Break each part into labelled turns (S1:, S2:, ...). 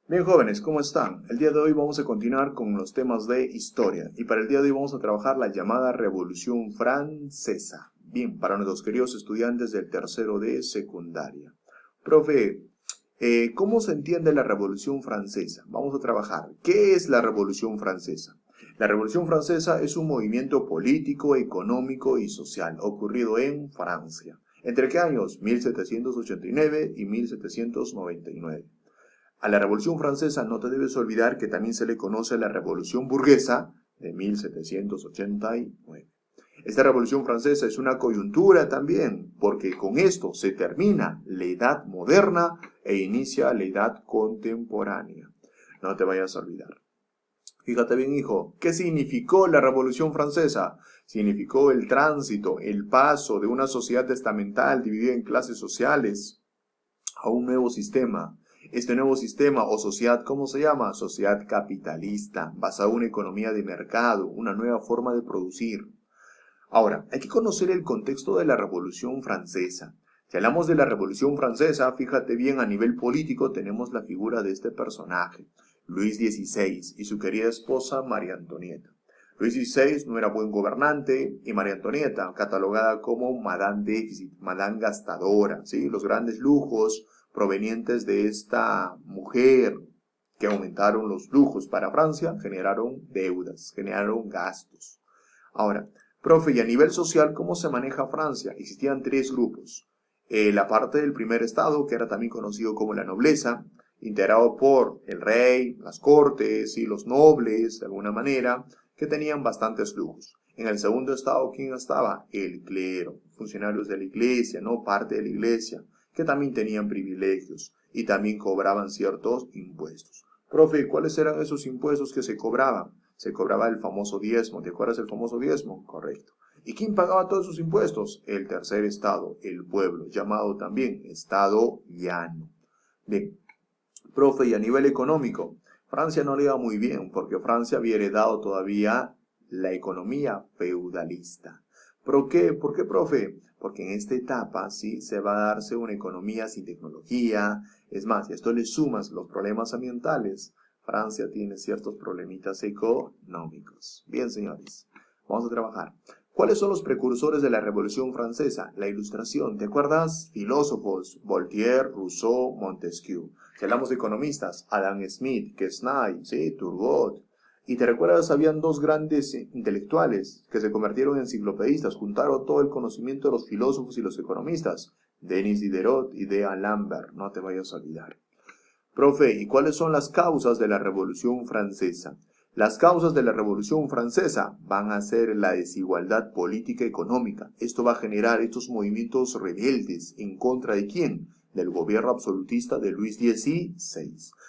S1: Bien, jóvenes, ¿cómo están? El día de hoy vamos a continuar con los temas de historia y para el día de hoy vamos a trabajar la llamada Revolución Francesa. Bien, para nuestros queridos estudiantes del tercero de secundaria. Profe, ¿cómo se entiende la Revolución Francesa? Vamos a trabajar. ¿Qué es la Revolución Francesa? La Revolución Francesa es un movimiento político, económico y social ocurrido en Francia. ¿Entre qué años? 1789 y 1799. A la Revolución Francesa no te debes olvidar que también se le conoce la Revolución Burguesa de 1789. Esta Revolución Francesa es una coyuntura también, porque con esto se termina la Edad Moderna e inicia la Edad Contemporánea. No te vayas a olvidar. Fíjate bien, hijo, ¿qué significó la Revolución Francesa? Significó el tránsito, el paso de una sociedad estamental dividida en clases sociales a un nuevo sistema. Este nuevo sistema o sociedad, ¿cómo se llama? Sociedad capitalista, basada en una economía de mercado, una nueva forma de producir. Ahora, hay que conocer el contexto de la Revolución Francesa. Si hablamos de la Revolución Francesa, fíjate bien, a nivel político tenemos la figura de este personaje, Luis XVI, y su querida esposa María Antonieta. Luis XVI no era buen gobernante y María Antonieta, catalogada como Madame Déficit, Madame Gastadora, ¿sí? Los grandes lujos provenientes de esta mujer que aumentaron los lujos para Francia, generaron deudas, generaron gastos. Ahora, profe, y a nivel social, ¿cómo se maneja Francia? Existían tres grupos. La parte del primer estado, que era también conocido como la nobleza, integrado por el rey, las cortes y los nobles, de alguna manera, que tenían bastantes lujos. En el segundo estado, ¿quién estaba? El clero, funcionarios de la iglesia, no parte de la iglesia, que también tenían privilegios y también cobraban ciertos impuestos. Profe, ¿cuáles eran esos impuestos que se cobraban? Se cobraba el famoso diezmo. ¿Te acuerdas del famoso diezmo? Correcto. ¿Y quién pagaba todos esos impuestos? El tercer estado, el pueblo, llamado también estado llano. Bien, profe, y a nivel económico, Francia no le iba muy bien porque Francia había heredado todavía la economía feudalista. ¿Por qué? ¿Por qué, profe? Porque en esta etapa sí se va a darse una economía sin tecnología. Es más, si a esto le sumas los problemas ambientales, Francia tiene ciertos problemitas económicos. Bien, señores, vamos a trabajar. ¿Cuáles son los precursores de la Revolución Francesa? La Ilustración, ¿te acuerdas? Filósofos, Voltaire, Rousseau, Montesquieu. Si hablamos de economistas, Adam Smith, Quesnay, ¿sí? Turgot. Y te recuerdas, habían dos grandes intelectuales que se convirtieron en enciclopedistas, juntaron todo el conocimiento de los filósofos y los economistas, Denis Diderot y D. Lambert, no te vayas a olvidar. Profe, ¿y cuáles son las causas de la Revolución Francesa? Las causas de la Revolución Francesa van a ser la desigualdad política y económica. Esto va a generar estos movimientos rebeldes en contra de ¿quién? Del gobierno absolutista de Luis XVI.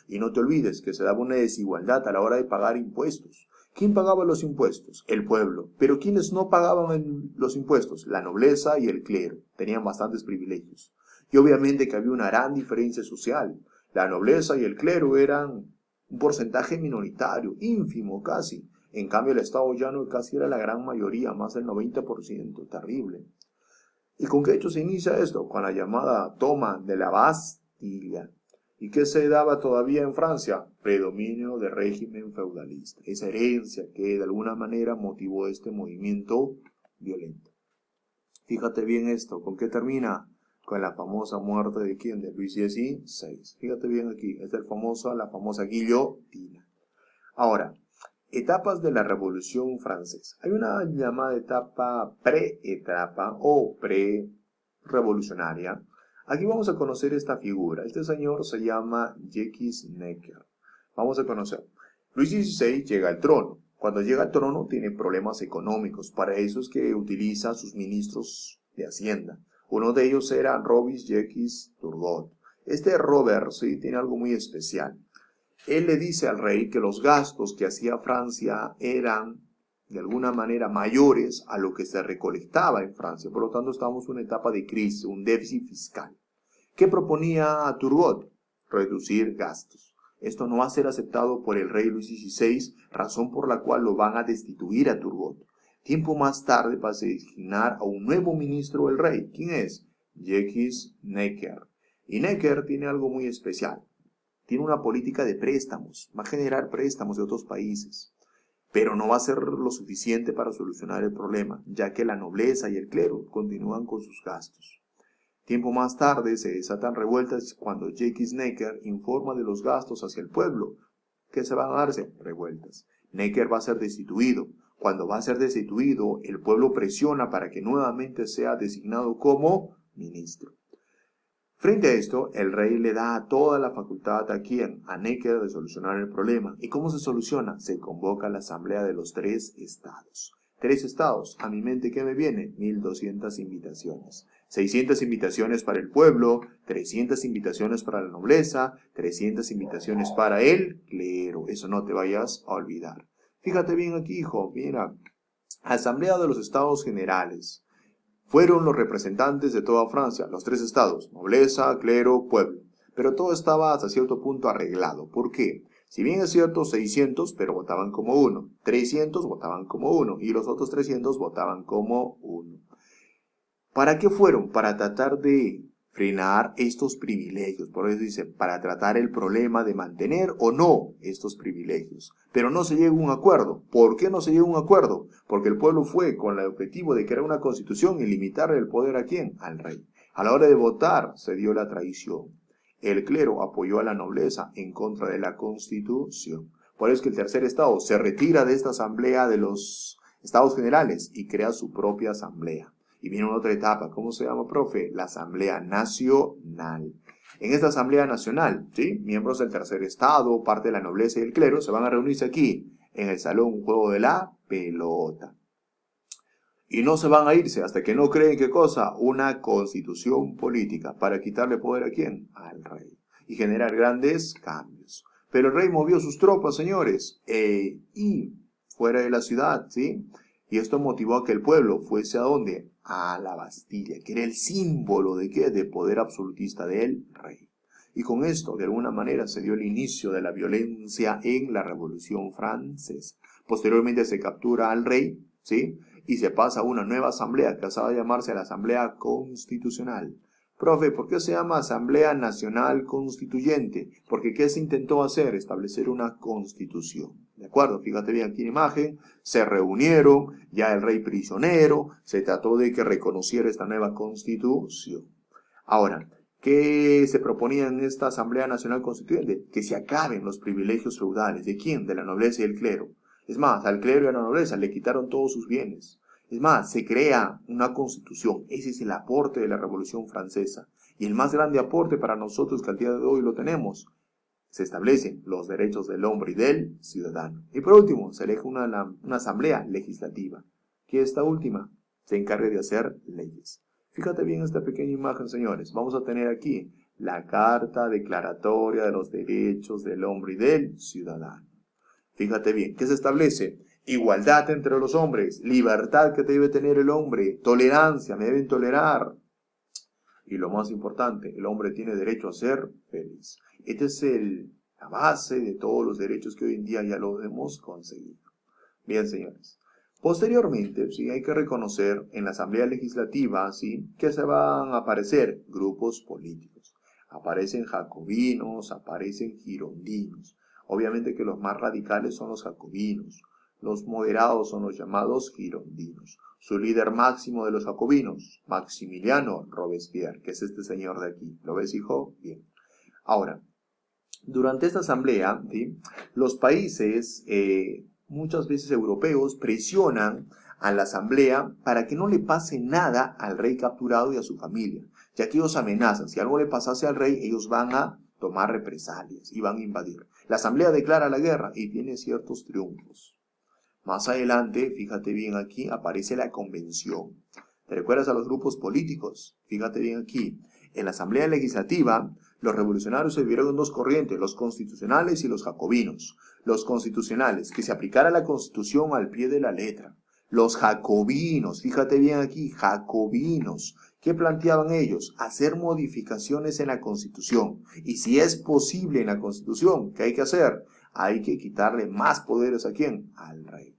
S1: Y no te olvides que se daba una desigualdad a la hora de pagar impuestos. ¿Quién pagaba los impuestos? El pueblo. Pero ¿quiénes no pagaban los impuestos? La nobleza y el clero. Tenían bastantes privilegios. Y obviamente que había una gran diferencia social. La nobleza y el clero eran un porcentaje minoritario, ínfimo casi. En cambio, el Estado llano casi era la gran mayoría, más del 90%, terrible. ¿Y con qué hecho se inicia esto? Con la llamada toma de la Bastilla. ¿Y qué se daba todavía en Francia? Predominio del régimen feudalista. Esa herencia que de alguna manera motivó este movimiento violento. Fíjate bien esto, ¿con qué termina? Con la famosa muerte de quién, de Luis XVI. Fíjate bien aquí, es la famosa guillotina. Ahora, etapas de la Revolución Francesa. Hay una llamada etapa pre-etapa o pre-revolucionaria. Aquí vamos a conocer esta figura. Este señor se llama Jacques Necker. Vamos a conocer. Luis XVI llega al trono. Cuando llega al trono tiene problemas económicos. Para eso es que utiliza a sus ministros de Hacienda. Uno de ellos era Robis Jacques Turgot. Este Robert sí tiene algo muy especial. Él le dice al rey que los gastos que hacía Francia eran de alguna manera mayores a lo que se recolectaba en Francia. Por lo tanto, estamos en una etapa de crisis, un déficit fiscal. ¿Qué proponía Turgot? Reducir gastos. Esto no va a ser aceptado por el rey Luis XVI, razón por la cual lo van a destituir a Turgot. Tiempo más tarde va a designar a un nuevo ministro del rey. ¿Quién es? Jacques Necker. Y Necker tiene algo muy especial. tiene una política de préstamos, va a generar préstamos de otros países, pero no va a ser lo suficiente para solucionar el problema, ya que la nobleza y el clero continúan con sus gastos. Tiempo más tarde se desatan revueltas cuando Jacques Necker informa de los gastos hacia el pueblo. ¿Qué se van a darse? Revueltas. Necker va a ser destituido. Cuando va a ser destituido, el pueblo presiona para que nuevamente sea designado como ministro. Frente a esto, el rey le da toda la facultad a quien, a Necker, de solucionar el problema. ¿Y cómo se soluciona? Se convoca la asamblea de los 3 estados. 3 estados, a mi mente, ¿qué me viene? 1200 invitaciones. 600 invitaciones para el pueblo, 300 invitaciones para la nobleza, 300 invitaciones para el clero. Eso no te vayas a olvidar. Fíjate bien aquí, hijo, mira. Asamblea de los Estados Generales. Fueron los representantes de toda Francia, los 3 estados, nobleza, clero, pueblo. Pero todo estaba hasta cierto punto arreglado. ¿Por qué? Si bien es cierto, 600, pero votaban como uno. 300 votaban como uno. Y los otros 300 votaban como uno. ¿Para qué fueron? Para tratar de frenar estos privilegios. Por eso dice, para tratar el problema de mantener o no estos privilegios. Pero no se llega a un acuerdo. ¿Por qué no se llega a un acuerdo? Porque el pueblo fue con el objetivo de crear una constitución y limitarle el poder ¿a quién? Al rey. A la hora de votar se dio la traición. El clero apoyó a la nobleza en contra de la constitución. Por eso es que el tercer estado se retira de esta asamblea de los estados generales y crea su propia asamblea. Y viene una otra etapa, ¿cómo se llama, profe? La Asamblea Nacional. En esta Asamblea Nacional, ¿sí? Miembros del tercer estado, parte de la nobleza y el clero, se van a reunirse aquí, en el salón juego de la pelota. Y no se van a irse hasta que no creen, ¿qué cosa? Una constitución política, para quitarle poder ¿a quién? Al rey. Y generar grandes cambios. Pero el rey movió sus tropas, señores, y fuera de la ciudad, ¿sí? Y esto motivó a que el pueblo fuese ¿a dónde? A la Bastilla, que era el símbolo de ¿qué? De poder absolutista del rey. Y con esto, de alguna manera, se dio el inicio de la violencia en la Revolución Francesa. Posteriormente se captura al rey, ¿sí? Y se pasa a una nueva asamblea, que pasaba a llamarse la Asamblea Constitucional. Profe, ¿por qué se llama Asamblea Nacional Constituyente? Porque ¿qué se intentó hacer? Establecer una constitución. ¿De acuerdo? Fíjate bien aquí en imagen, se reunieron, ya el rey prisionero, se trató de que reconociera esta nueva constitución. Ahora, ¿qué se proponía en esta Asamblea Nacional Constituyente? Que se acaben los privilegios feudales. ¿De quién? De la nobleza y el clero. Es más, al clero y a la nobleza le quitaron todos sus bienes. Es más, se crea una constitución. Ese es el aporte de la Revolución Francesa. Y el más grande aporte para nosotros que al día de hoy lo tenemos. Se establecen los derechos del hombre y del ciudadano. Y por último, se elige una asamblea legislativa, que esta última se encargue de hacer leyes. Fíjate bien esta pequeña imagen, señores. Vamos a tener aquí la Carta Declaratoria de los Derechos del Hombre y del Ciudadano. Fíjate bien, ¿qué se establece? Igualdad entre los hombres, libertad que debe tener el hombre, tolerancia, me deben tolerar. Y lo más importante, el hombre tiene derecho a ser feliz. Esta es la base de todos los derechos que hoy en día ya lo hemos conseguido. Bien, señores. Posteriormente, sí, hay que reconocer en la Asamblea Legislativa, sí, que se van a aparecer grupos políticos. Aparecen jacobinos, aparecen girondinos. Obviamente que los más radicales son los jacobinos. Los moderados son los llamados girondinos. Su líder máximo de los jacobinos, Maximiliano Robespierre, que es este señor de aquí. ¿Lo ves, hijo? Bien. Ahora, durante esta asamblea, ¿sí? Los países, muchas veces europeos, presionan a la asamblea para que no le pase nada al rey capturado y a su familia, ya que ellos amenazan, si algo le pasase al rey, ellos van a tomar represalias y van a invadir. La asamblea declara la guerra y tiene ciertos triunfos. Más adelante, fíjate bien aquí, aparece la convención. ¿Te recuerdas a los grupos políticos? Fíjate bien aquí. En la asamblea legislativa, los revolucionarios se dividieron en 2 corrientes, los constitucionales y los jacobinos. Los constitucionales, que se aplicara la constitución al pie de la letra. Los jacobinos, fíjate bien aquí, jacobinos. ¿Qué planteaban ellos? Hacer modificaciones en la constitución. Y si es posible en la constitución, ¿qué hay que hacer? Hay que quitarle más poderes ¿a quién? Al rey.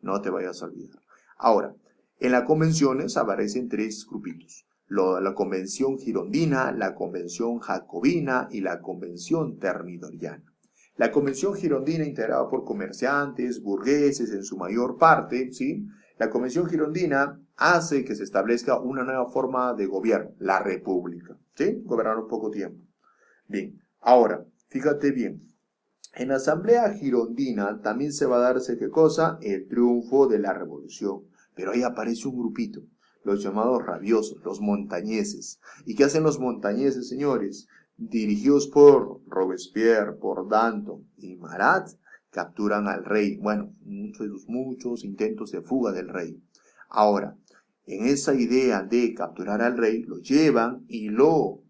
S1: No te vayas a olvidar. Ahora, en las convenciones aparecen 3 grupitos. la Convención Girondina, la Convención Jacobina y la Convención Thermidoriana. La Convención Girondina, integrada por comerciantes, burgueses en su mayor parte, ¿sí? La Convención Girondina hace que se establezca una nueva forma de gobierno, la República, ¿sí? Gobernaron poco tiempo. Bien, ahora, fíjate bien. En la Asamblea Girondina también se va a darse, ¿qué cosa? El triunfo de la revolución. Pero ahí aparece un grupito, los llamados rabiosos, los montañeses. ¿Y qué hacen los montañeses, señores? Dirigidos por Robespierre, por Danton y Marat, capturan al rey. Bueno, muchos intentos de fuga del rey. Ahora, en esa idea de capturar al rey, lo llevan y lo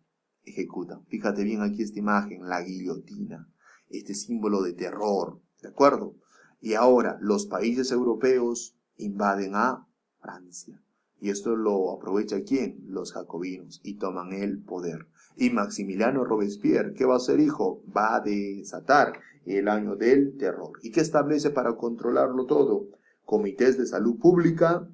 S1: ejecutan. Fíjate bien aquí esta imagen, la guillotina, este símbolo de terror, ¿de acuerdo? Y ahora los países europeos invaden a Francia. Y esto lo aprovecha ¿quién? Los jacobinos, y toman el poder. Y Maximiliano Robespierre, ¿qué va a hacer, hijo? Va a desatar el año del terror. ¿Y qué establece para controlarlo todo? Comités de salud pública,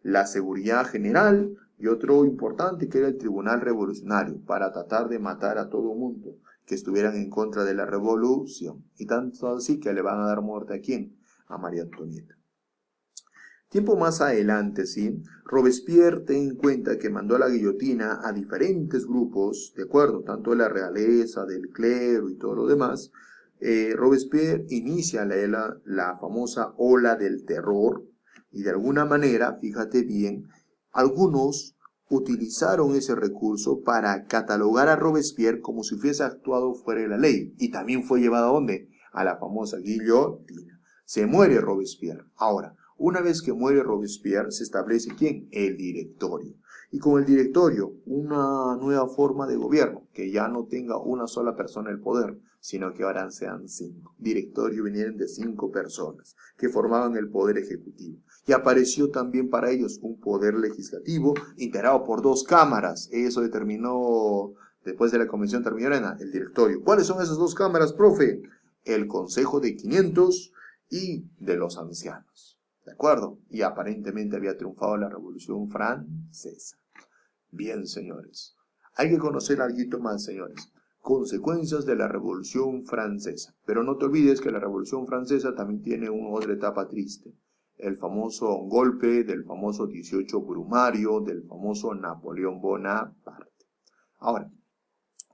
S1: la seguridad general y otro importante que era el Tribunal Revolucionario, para tratar de matar a todo mundo que estuvieran en contra de la revolución. Y tanto así que le van a dar muerte ¿a quién? A María Antonieta. Tiempo más adelante, ¿sí? Robespierre, ten en cuenta que mandó a la guillotina a diferentes grupos, ¿de acuerdo? Tanto de la realeza, del clero y todo lo demás. Robespierre inicia la famosa ola del terror y de alguna manera, fíjate bien, algunos utilizaron ese recurso para catalogar a Robespierre como si hubiese actuado fuera de la ley. Y también fue llevado ¿a dónde? A la famosa guillotina. Se muere Robespierre. Ahora, una vez que muere Robespierre, se establece ¿quién? El directorio. Y con el directorio, una nueva forma de gobierno, que ya no tenga una sola persona el poder, sino que ahora sean 5. Directorio vinieron de 5 personas, que formaban el poder ejecutivo. Y apareció también para ellos un poder legislativo, integrado por 2 cámaras. Eso determinó, después de la Convención Thermidoriana, el directorio. ¿Cuáles son esas 2 cámaras, profe? El Consejo de 500 y de los ancianos. ¿De acuerdo? Y aparentemente había triunfado la Revolución Francesa. Bien, señores. Hay que conocer algo más, señores. Consecuencias de la Revolución Francesa. Pero no te olvides que la Revolución Francesa también tiene una otra etapa triste. El famoso golpe del famoso 18 Brumario, del famoso Napoleón Bonaparte. Ahora,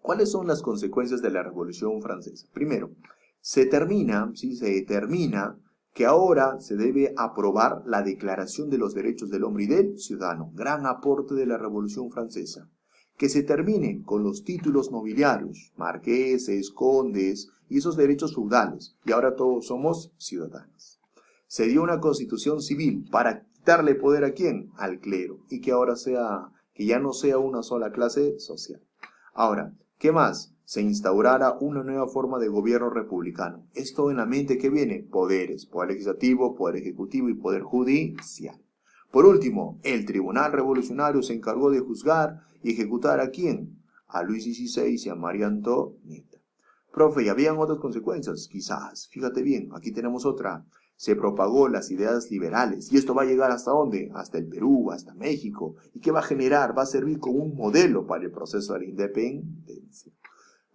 S1: ¿cuáles son las consecuencias de la Revolución Francesa? Primero, se determina que ahora se debe aprobar la Declaración de los Derechos del Hombre y del Ciudadano, gran aporte de la Revolución Francesa. Que se terminen con los títulos nobiliarios, marqueses, condes y esos derechos feudales, y ahora todos somos ciudadanos. Se dio una constitución civil para quitarle poder ¿a quién? Al clero, y que ahora que ya no sea una sola clase social. Ahora, ¿qué más? Se instaurara una nueva forma de gobierno republicano. Esto en la mente que viene, poderes, poder legislativo, poder ejecutivo y poder judicial. Por último, el Tribunal Revolucionario se encargó de juzgar y ejecutar ¿a quién? A Luis XVI y a María Antonieta. Profe, ¿y habían otras consecuencias? Quizás. Fíjate bien, aquí tenemos otra. Se propagó las ideas liberales. ¿Y esto va a llegar hasta dónde? Hasta el Perú, hasta México. ¿Y qué va a generar? Va a servir como un modelo para el proceso de la independencia.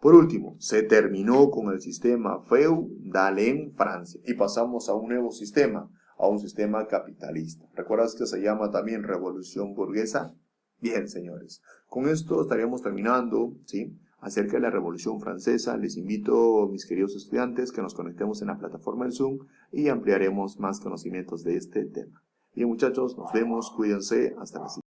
S1: Por último, se terminó con el sistema feudal en Francia y pasamos a un nuevo sistema, a un sistema capitalista. ¿Recuerdas que se llama también revolución burguesa? Bien, señores, con esto estaríamos terminando, ¿sí? Acerca de la Revolución Francesa. Les invito, mis queridos estudiantes, que nos conectemos en la plataforma del Zoom y ampliaremos más conocimientos de este tema. Bien, muchachos, nos vemos, cuídense, hasta la siguiente.